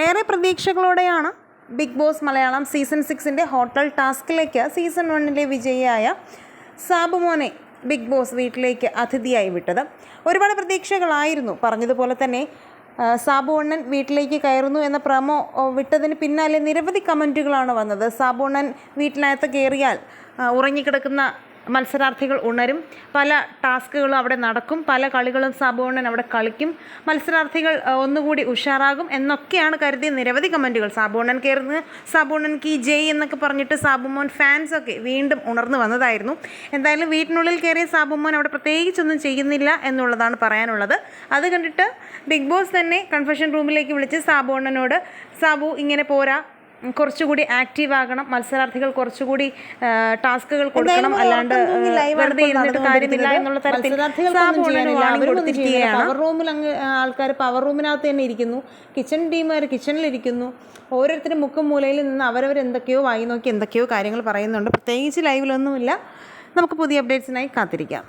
ഏറെ പ്രതീക്ഷകളോടെയാണ് Bigg Boss Malayalam season 6 hotel ടാസ്കിലേക്ക് സീസൺ 1 വിജയിയായ സാബുമോനെ ബിഗ് ബോസ് വീട്ടിലേക്ക് അതിഥിയായി വിട്ടത്. ഒരുപാട് പ്രതീക്ഷകളായിരുന്നു. പറഞ്ഞതുപോലെ തന്നെ സാബുവണ്ണൻ വീട്ടിലേക്ക് കയറുന്നു എന്ന പ്രമോ വിട്ടതിന് പിന്നാലെ നിരവധി കമൻറ്റുകളാണ് വന്നത്. സാബുവണ്ണൻ വീട്ടിനകത്ത് കയറിയാൽ ഉറങ്ങിക്കിടക്കുന്ന മത്സരാർത്ഥികൾ ഉണരും, പല ടാസ്കുകളും അവിടെ നടക്കും, പല കളികളും സാബുവണ്ണൻ അവിടെ കളിക്കും, മത്സരാർത്ഥികൾ ഒന്നുകൂടി ഉഷാറാകും എന്നൊക്കെയാണ് കരുതിയ നിരവധി കമൻറ്റുകൾ. സാബുവണ്ണൻ കയറുന്നു, സാബുവണ്ണൻ കീ ജയ് എന്നൊക്കെ പറഞ്ഞിട്ട് സാബുമോൻ ഫാൻസൊക്കെ വീണ്ടും ഉണർന്നു വന്നതായിരുന്നു. എന്തായാലും വീട്ടിനുള്ളിൽ കയറിയ സാബുമോൻ അവിടെ പ്രത്യേകിച്ചൊന്നും ചെയ്യുന്നില്ല എന്നുള്ളതാണ് പറയാനുള്ളത്. അത് കണ്ടിട്ട് ബിഗ് ബോസ് തന്നെ കൺഫെഷൻ റൂമിലേക്ക് വിളിച്ച് സാബുവണ്ണനോട് സാബു ഇങ്ങനെ പോരാ, കുറച്ചുകൂടി ആക്റ്റീവ് ആകണം, മത്സരാർത്ഥികൾ കുറച്ചുകൂടി ടാസ്കുകൾ കൊടുക്കണം, അല്ലാണ്ട് വെറുതെ ഇരുന്നിട്ട് കാര്യമില്ല എന്നുള്ള തരത്തിൽ പവർ റൂമിൽ ആൾക്കാർ പവർ റൂമിനകത്ത് തന്നെ ഇരിക്കുന്നു, കിച്ചൺ ടീമുകാർ കിച്ചണിലിരിക്കുന്നു, ഓരോരുത്തരും മുക്കും മൂലയിൽ നിന്ന് അവരവരെന്തൊക്കെയോ വായി നോക്കി എന്തൊക്കെയോ കാര്യങ്ങൾ പറയുന്നുണ്ട്. പ്രത്യേകിച്ച് ലൈവിലൊന്നുമില്ല. നമുക്ക് പുതിയ അപ്ഡേറ്റ്സിനായി കാത്തിരിക്കാം.